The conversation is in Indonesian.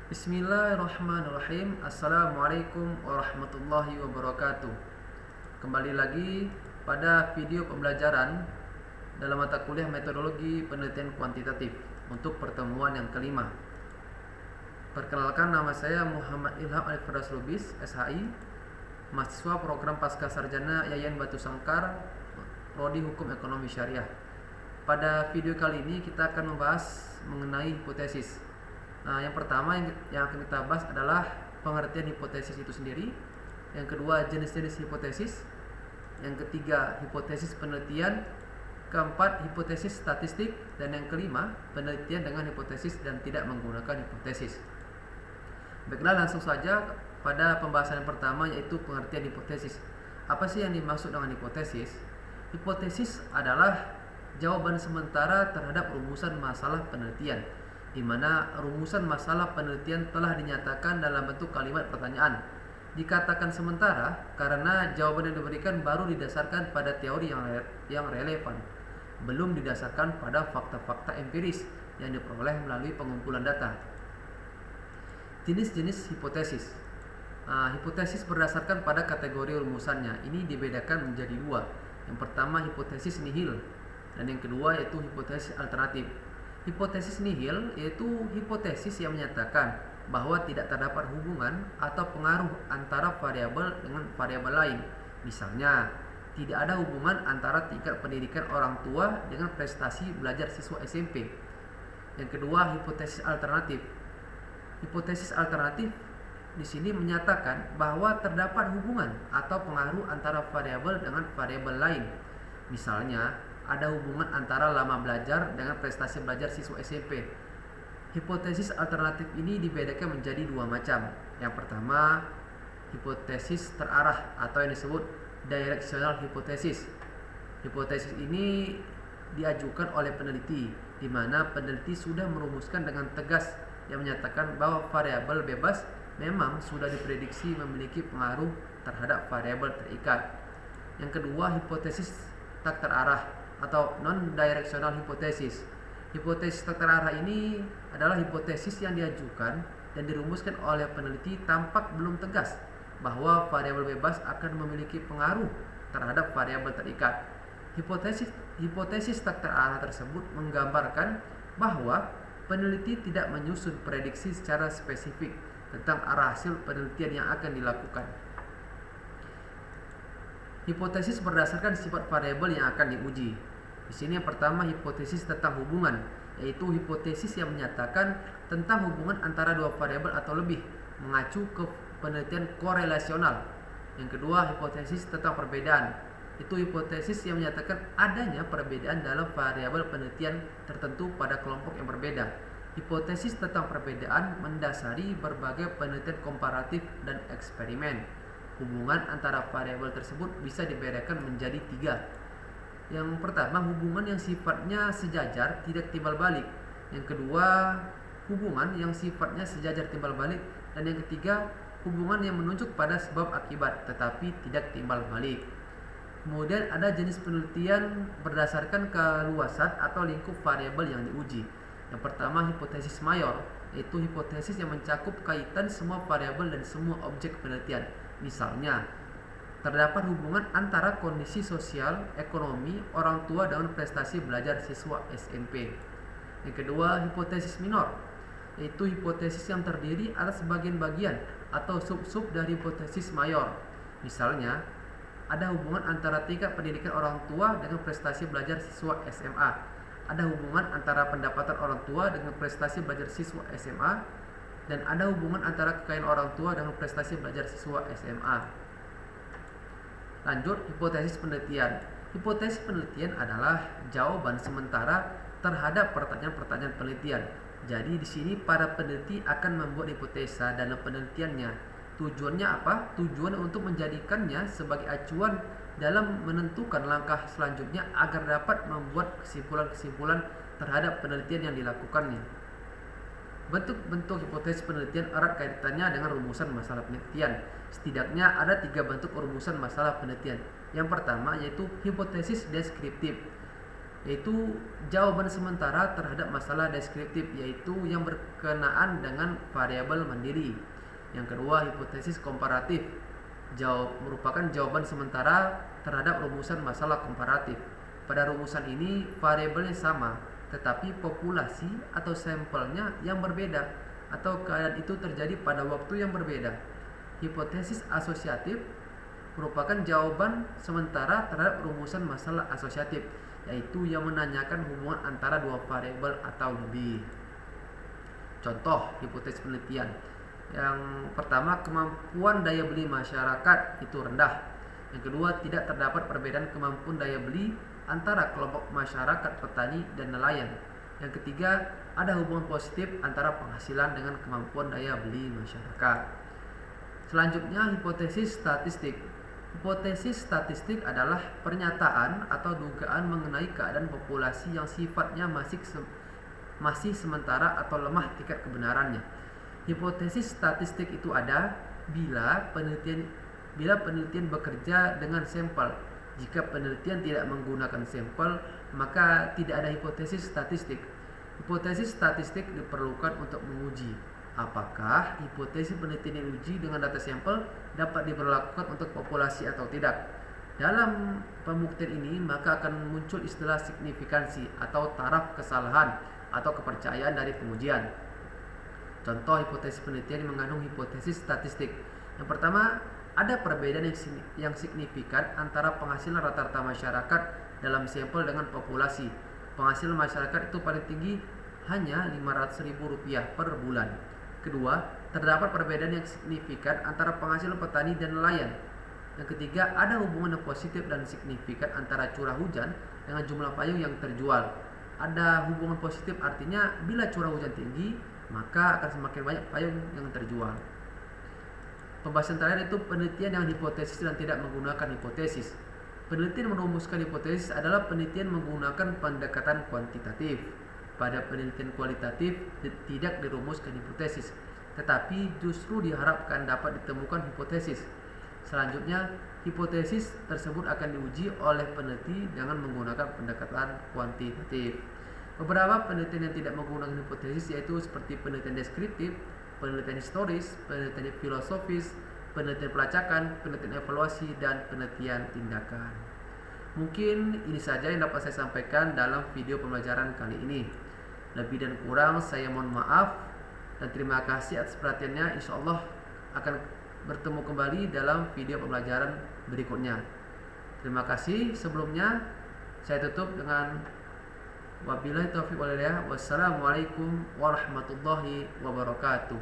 Bismillahirrahmanirrahim. Assalamualaikum warahmatullahi wabarakatuh. Kembali lagi pada video pembelajaran dalam mata kuliah metodologi penelitian kuantitatif untuk pertemuan yang kelima. Perkenalkan, nama saya Muhammad Ilham Alif Firdaus Lubis, SHI, mahasiswa program Pasca Sarjana Yayan Batu Sangkar, Prodi Hukum Ekonomi Syariah. Pada video kali ini kita akan membahas mengenai hipotesis. Nah, yang pertama yang akan kita bahas adalah pengertian hipotesis itu sendiri. Yang kedua, jenis-jenis hipotesis. Yang ketiga, hipotesis penelitian. Keempat, hipotesis statistik. Dan yang kelima, penelitian dengan hipotesis dan tidak menggunakan hipotesis. Baiklah, langsung saja pada pembahasan yang pertama, yaitu pengertian hipotesis. Apa sih yang dimaksud dengan hipotesis? Hipotesis adalah jawaban sementara terhadap rumusan masalah penelitian, di mana rumusan masalah penelitian telah dinyatakan dalam bentuk kalimat pertanyaan. Dikatakan sementara karena jawaban yang diberikan baru didasarkan pada teori yang relevan, belum didasarkan pada fakta-fakta empiris yang diperoleh melalui pengumpulan data. Jenis-jenis hipotesis. Hipotesis berdasarkan pada kategori rumusannya. Ini dibedakan menjadi dua. Yang pertama, hipotesis nihil, dan yang kedua yaitu hipotesis alternatif. Hipotesis nihil yaitu hipotesis yang menyatakan bahwa tidak terdapat hubungan atau pengaruh antara variabel dengan variabel lain. Misalnya, tidak ada hubungan antara tingkat pendidikan orang tua dengan prestasi belajar siswa SMP. Yang kedua, hipotesis alternatif. Hipotesis alternatif di sini menyatakan bahwa terdapat hubungan atau pengaruh antara variabel dengan variabel lain. Misalnya, ada hubungan antara lama belajar dengan prestasi belajar siswa SMP. Hipotesis alternatif ini dibedakan menjadi dua macam. Yang pertama, hipotesis terarah atau yang disebut directional hypothesis. Hipotesis ini diajukan oleh peneliti, di mana peneliti sudah merumuskan dengan tegas yang menyatakan bahwa variabel bebas memang sudah diprediksi memiliki pengaruh terhadap variabel terikat. Yang kedua, hipotesis tak terarah atau non-directional hypothesis. Hipotesis tak terarah ini adalah hipotesis yang diajukan dan dirumuskan oleh peneliti tampak belum tegas bahwa variabel bebas akan memiliki pengaruh terhadap variabel terikat. Hipotesis tak terarah tersebut menggambarkan bahwa peneliti tidak menyusun prediksi secara spesifik tentang arah hasil penelitian yang akan dilakukan. Hipotesis berdasarkan sifat variabel yang akan diuji. Di sini yang pertama, hipotesis tentang hubungan, yaitu hipotesis yang menyatakan tentang hubungan antara dua variabel atau lebih, mengacu ke penelitian korelasional. Yang kedua, hipotesis tentang perbedaan, itu hipotesis yang menyatakan adanya perbedaan dalam variabel penelitian tertentu pada kelompok yang berbeda. Hipotesis tentang perbedaan mendasari berbagai penelitian komparatif dan eksperimen. Hubungan antara variabel tersebut bisa dibedakan menjadi tiga. Yang pertama, hubungan yang sifatnya sejajar tidak timbal balik. Yang kedua, hubungan yang sifatnya sejajar timbal balik. Dan yang ketiga, hubungan yang menunjuk pada sebab akibat tetapi tidak timbal balik. Kemudian ada jenis penelitian berdasarkan keluasan atau lingkup variabel yang diuji. Yang pertama, hipotesis mayor, yaitu hipotesis yang mencakup kaitan semua variabel dan semua objek penelitian. Misalnya, terdapat hubungan antara kondisi sosial, ekonomi, orang tua dengan prestasi belajar siswa SMP. Yang kedua, hipotesis minor, yaitu hipotesis yang terdiri atas bagian-bagian atau sub-sub dari hipotesis mayor. Misalnya, ada hubungan antara tingkat pendidikan orang tua dengan prestasi belajar siswa SMA. Ada hubungan antara pendapatan orang tua dengan prestasi belajar siswa SMA. Dan ada hubungan antara kekayaan orang tua dengan prestasi belajar siswa SMA. Lanjut, hipotesis penelitian. Hipotesis penelitian adalah jawaban sementara terhadap pertanyaan-pertanyaan penelitian. Jadi di sini para peneliti akan membuat hipotesa dalam penelitiannya. Tujuannya apa? Tujuan untuk menjadikannya sebagai acuan dalam menentukan langkah selanjutnya agar dapat membuat kesimpulan-kesimpulan terhadap penelitian yang dilakukannya. Bentuk-bentuk hipotesis penelitian erat kaitannya dengan rumusan masalah penelitian. Setidaknya ada 3 bentuk rumusan masalah penelitian. Yang pertama yaitu hipotesis deskriptif. yaitu jawaban sementara terhadap masalah deskriptif, yaitu yang berkenaan dengan variabel mandiri. Yang kedua, hipotesis komparatif merupakan jawaban sementara terhadap rumusan masalah komparatif. Pada rumusan ini variabelnya sama, tetapi populasi atau sampelnya yang berbeda, atau keadaan itu terjadi pada waktu yang berbeda. Hipotesis asosiatif merupakan jawaban sementara terhadap rumusan masalah asosiatif, yaitu yang menanyakan hubungan antara dua variabel atau lebih. Contoh hipotesis penelitian. Yang pertama, kemampuan daya beli masyarakat itu rendah. Yang kedua, tidak terdapat perbedaan kemampuan daya beli antara kelompok masyarakat petani dan nelayan. Yang ketiga, ada hubungan positif antara penghasilan dengan kemampuan daya beli masyarakat. Selanjutnya, hipotesis statistik. Hipotesis statistik adalah pernyataan atau dugaan mengenai keadaan populasi yang sifatnya masih sementara atau lemah tingkat kebenarannya. Hipotesis statistik itu ada bila penelitian bekerja dengan sampel. Jika penelitian tidak menggunakan sampel, maka tidak ada hipotesis statistik. Hipotesis statistik diperlukan untuk menguji apakah hipotesis penelitian yang diuji dengan data sampel dapat diberlakukan untuk populasi atau tidak. Dalam pembuktian ini, maka akan muncul istilah signifikansi atau taraf kesalahan atau kepercayaan dari pengujian. Contoh hipotesis penelitian mengandung hipotesis statistik. Yang pertama, ada perbedaan yang signifikan antara penghasilan rata-rata masyarakat dalam sampel dengan populasi. Penghasilan masyarakat itu paling tinggi hanya Rp500.000 per bulan. Kedua, terdapat perbedaan yang signifikan antara penghasilan petani dan nelayan. Yang ketiga, ada hubungan yang positif dan signifikan antara curah hujan dengan jumlah payung yang terjual. Ada hubungan positif artinya bila curah hujan tinggi, maka akan semakin banyak payung yang terjual. Pembahasan terakhir itu penelitian dengan hipotesis dan tidak menggunakan hipotesis. Penelitian merumuskan hipotesis adalah penelitian menggunakan pendekatan kuantitatif. Pada penelitian kualitatif tidak dirumuskan hipotesis, tetapi justru diharapkan dapat ditemukan hipotesis. Selanjutnya, hipotesis tersebut akan diuji oleh peneliti dengan menggunakan pendekatan kuantitatif. Beberapa penelitian yang tidak menggunakan hipotesis yaitu seperti penelitian deskriptif, penelitian historis, penelitian filosofis, penelitian pelacakan, penelitian evaluasi, dan penelitian tindakan. Mungkin ini saja yang dapat saya sampaikan dalam video pembelajaran kali ini. Lebih dan kurang saya mohon maaf dan terima kasih atas perhatiannya. Insya Allah akan bertemu kembali dalam video pembelajaran berikutnya. Terima kasih. Sebelumnya saya tutup dengan wabillahi taufiq wal hidayah. Wassalamualaikum warahmatullahi wabarakatuh.